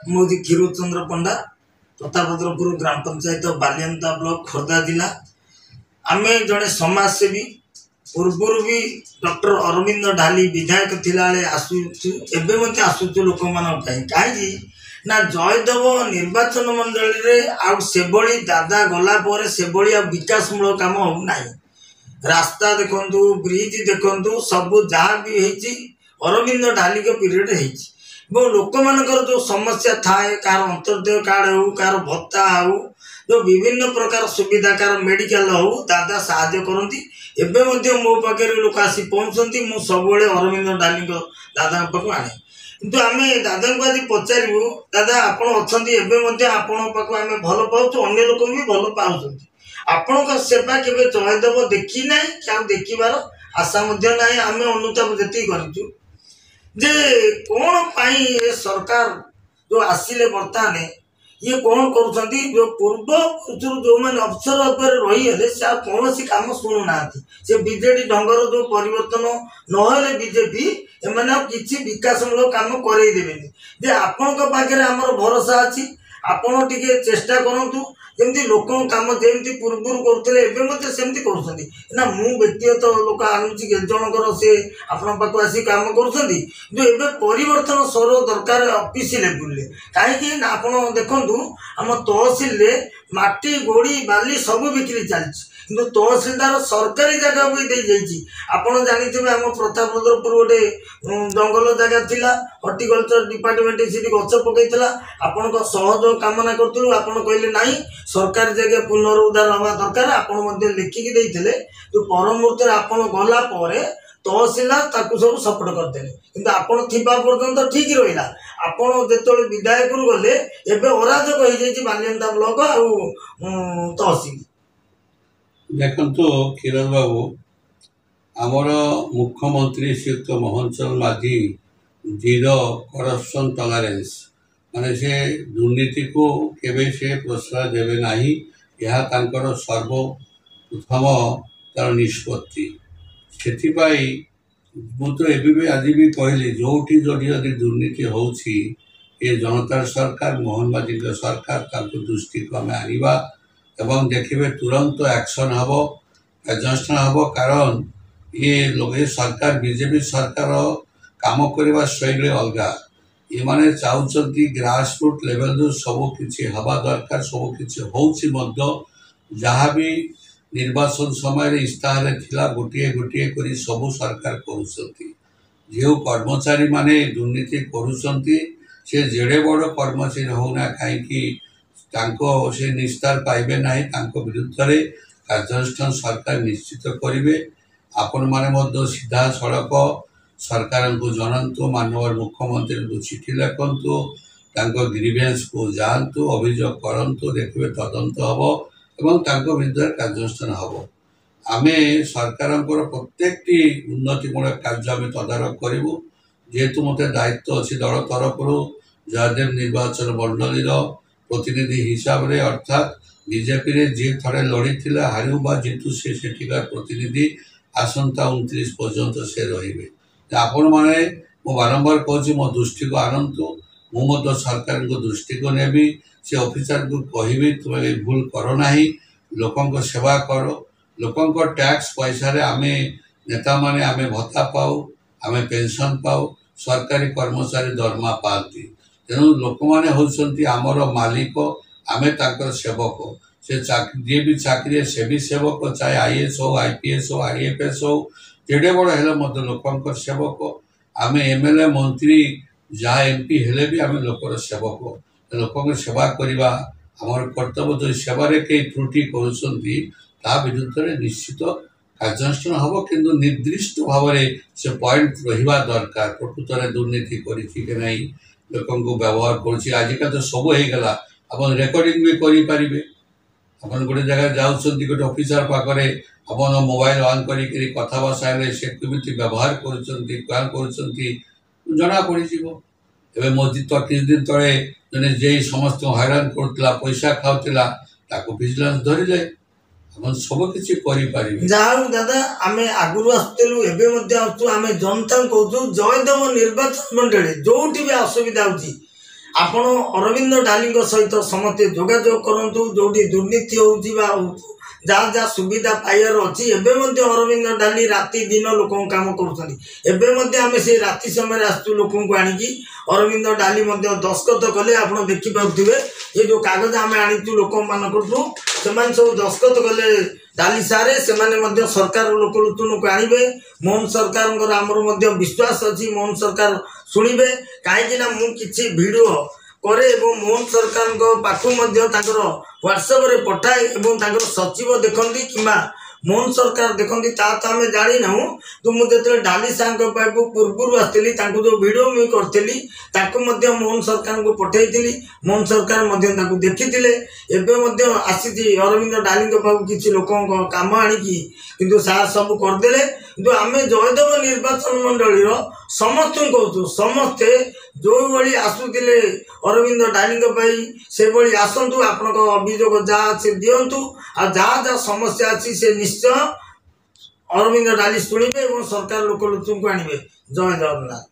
मोदी क्षीरचंद्र पंडा प्रतापद्रपुर ग्राम panchayat Balianta block Khordha जिला आमे जड़े समाजसेवी पूर्वर भी डॉक्टर अरविंद ढाली विधायक थिला आसुचु लोक कहीं ना जयदेव निर्वाचन मंडल से दादा गला से विकासमूलक काम होना रास्ता देखु ब्रिज देखु सब जहाँ भी अरविंद ढाली पीरियड लोक मानकर जो समस्या थाए कार अंत्योदय कार्ड हो कार भत्ता हो जो विभिन्न प्रकार सुविधा कार मेडिकल हो दादा साहाय्य करती एवं मो पाखे लोक आसी पहुँचती मु सब अरविंद ढाली दादा पाक आने किंतु आम दादा को आज पचारू दादा आपण अच्छा आपण पाक आम भल पाचु अन्य लोक भी भल पाँच आपण सेवा केवे जयदेव देखी ना क्या देखार आशा ना आम अनुताप जी करूँ जे कौन पाई ये सरकार जो आसिले बर्तमान ये कौन कर जो पूर्व जो मैंने अफसर उपर रही से कौन कम शुणुना से बीजेडी ढंगर जो परिवर्तन नहले बीजेपी एम किसी विकासमूलक कम करदेवे आपण पाखे आमर भरोसा अच्छी आपण टे चेष्टा करूँ जमी लोक कम जमी पूर्व करते सेमती कर व्यक्तिगत लोक आणुची जनकर से आपण पाक आसी कम कर परिवर्तन स्वर दरकार ऑफिस लेवल कहीं आप देखु आम तहसिल माटी गोड़ी बाली सब बिक्री चलती कि तहसिलदार सरकारी जगह भी दे जाइए आपड़ जानी आम प्रतापद्रपुर गोटे जंगल जगह थिला हर्टिकल्चर डिपार्टमेंट से गच पकईला आपण सहयोग कामना करूँ आपड़ कहले ना सरकारी जगह पुनरुद्धार हवा दरकार आपड़ लिखिकी देते जो पर मुहूर्त आप गला तहसिलदार ताकू सब सपोर्ट करदे कि आपड़ थिबा पर्यंत ठीक रहा आपड़ जो विधायक गले एवं अराजक हो जाए बालियंता ब्लॉक आ तहसिल देखु क्षीरद बाबू आमर मुख्यमंत्री श्रीयुक्त मोहन चरण माझी जीरो करप्शन टॉलरेंस माने से दुर्नीति को केवे से प्रश्रय देवे नाही यह तांकर सर्वप्रथम तार निष्पत्ति से मुझे एवं आज भी कहली जोटी जोटी यदि दुर्नीति होची ये जनतार सरकार मोहन माझी सरकार दृष्टि को आम आनिबा एवं देखिए तुरंत एक्शन हम एडजस्टमेंट हम कारण ये सरकार बीजेपी सरकार काम करने शैली अलग ये माने चाहते ग्रास रूट लेवल जो सबकि हवा दरकार सबकि जहाँ भी निर्वाचन समय इस्ताहार थिला गोटे गोटे कर सब सरकार करो कर्मचारी माने दुर्नीति करुँचे से जेड़े बड़ कर्मचारी होना कहीं से निस्तार पाइबे ना विरुद्ध में कार्यानुष्ठान सरकार निश्चित करेंगे आपण मैंने सीधा सड़क सरकार को जनतु मानव मुख्यमंत्री को चिठी लिखु ग्रीवेंस को जातु अभियोग करूँ देखिए तदंत हम एवं विरुद्ध कार्यानुष्ठान हम आम सरकार प्रत्येक उन्नतिमूलक कार्य आम तदारख करूँ जेहेतु मत दायित्व अच्छी दल तरफ जयदेव निर्वाचन मंडल प्रतिनिधि हिसाब रे अर्थात बीजेपी रे जे थरे लड़ी थिला हारू बा जीतु से सेठिकार प्रतिनिधि आसंता 29 पर्यंत से रहिबे आपण माने मो बारंबार कहछि मो दृष्टि को आनंतु मु मत सरकार को दृष्टि को नेबी से ऑफिसर को कहबी तुम भूल करो नाही लोकन सेवा करो लोकन टैक्स पैसा रे आमे नेता माने आमे भत्ता पाऊ आमे पेंशन पाऊ सरकारी कर्मचारी दरमा पाती तेणु लोक मैंने होती आमर मालिक आमे ताकर सेवक से जे भी चाकरी से भी सेवक चाहे आईएएस हो आईपीएस हो आईएफएस हो जेडे बड़ हेले लोक सेवक आमे एमएलए मंत्री जहाँ एमपी हेले भी आमे लोकर सेवक लोक सेवा करवा आमर कर्तव्य जो सेवार कई त्रुटि कर विरुद्ध में निश्चित कार्यानुष्ठान हम किंतु निर्दिष्ट भाव में से पॉइंट रहा दरकार प्रकृत में दुर्नीति करी लोक व्यवहार करिका तो सब हो गला आप रेकर्डिंग भी करें आप गोटे जगह जाऊँच गोटे ऑफिसर पाखे आप मोबाइल ऑन करी कथबार्ता से केमी व्यवहार कर जना पड़े मोदी तो किछ दिन तले जने जे समस्त हैरान करुला पैसा खाऊला विजिलेंस धरले सबकि दादा आम आगुरी आसलु एवं आम जनता कहूँ जयदेव निर्वाचन मंडल जो भी असुविधा ଆପଣ ଅରବିନ୍ଦ ଡାଲିଙ୍କ ସହିତ ସମସ୍ତେ ଯୋଗାଯୋଗ କରନ୍ତୁ। ଯୋଉଠି ଦୁର୍ନୀତି ହେଉଛି ବା ଯାହା ଯାହା ସୁବିଧା ପାଇବାର ଅଛି, ଏବେ ମଧ୍ୟ ଅରବିନ୍ଦ ଡାଲି ରାତି ଦିନ ଲୋକଙ୍କ କାମ କରୁଛନ୍ତି। ଏବେ ମଧ୍ୟ ଆମେ ସେ ରାତି ସମୟରେ ଆସୁଛୁ ଲୋକଙ୍କୁ ଆଣିକି ଅରବିନ୍ଦ ଡାଲି ମଧ୍ୟ ଦସ୍ତଖତ କଲେ। ଆପଣ ଦେଖିପାରୁଥିବେ ଏ ଯେଉଁ କାଗଜ ଆମେ ଆଣିଛୁ ଲୋକମାନଙ୍କଠୁ, ସେମାନେ ସବୁ ଦସ୍ତଖତ କଲେ ଡାଲି ସାରେ। ସେମାନେ ମଧ୍ୟ ସରକାର ଲୋକଲୋଚନକୁ ଆଣିବେ। ମୋହନ ସରକାରଙ୍କର ଆମର ମଧ୍ୟ ବିଶ୍ୱାସ ଅଛି, ମୋହନ ସରକାର ଶୁଣିବେ। କାହିଁକିନା ମୁଁ କିଛି ଭିଡ଼ିଓ କରେ ଏବଂ ମୋହନ ସରକାରଙ୍କ ପାଖକୁ ମଧ୍ୟ ତାଙ୍କର ହ୍ୱାଟ୍ସଆପ୍ରେ ପଠାଏ ଏବଂ ତାଙ୍କର ସଚିବ ଦେଖନ୍ତି କିମ୍ବା ମୋହନ ସରକାର ଦେଖନ୍ତି, ତାହା ତ ଆମେ ଜାଣିନାହୁଁ। ତ ମୁଁ ଯେତେବେଳେ ଡାଲି ସାର୍ଙ୍କ ପାଖକୁ ପୂର୍ବରୁ ଆସିଥିଲି, ତାଙ୍କୁ ଯେଉଁ ଭିଡ଼ିଓ ମୁଁ କରିଥିଲି ତାକୁ ମଧ୍ୟ ମୋହନ ସରକାରଙ୍କୁ ପଠାଇଥିଲି। ମୋହନ ସରକାର ମଧ୍ୟ ତାକୁ ଦେଖିଥିଲେ। ଏବେ ମଧ୍ୟ ଆସିଛି ଅରବିନ୍ଦ ଡାଲିଙ୍କ ପାଖକୁ କିଛି ଲୋକଙ୍କ କାମ ଆଣିକି, କିନ୍ତୁ ସାର୍ ସବୁ କରିଦେଲେ। କିନ୍ତୁ ଆମେ ଜୟଦେବ ନିର୍ବାଚନ ମଣ୍ଡଳୀର ସମସ୍ତଙ୍କୁ କହୁଛୁ, ସମସ୍ତେ ଯେଉଁଭଳି ଆସୁଥିଲେ ଅରବିନ୍ଦ ଡାଲିଙ୍କ ପାଇଁ ସେଭଳି ଆସନ୍ତୁ। ଆପଣଙ୍କ ଅଭିଯୋଗ ଯାହା ଅଛି ଦିଅନ୍ତୁ, ଆଉ ଯାହା ଯାହା ସମସ୍ୟା ଅଛି ସେ ନିଶ୍ଚୟ ଅରବିନ୍ଦ ଡାଲି ଶୁଣିବେ ଏବଂ ସରକାର ଲୋକଲୋଚନକୁ ଆଣିବେ। ଜୟ ଜଗନ୍ନାଥ।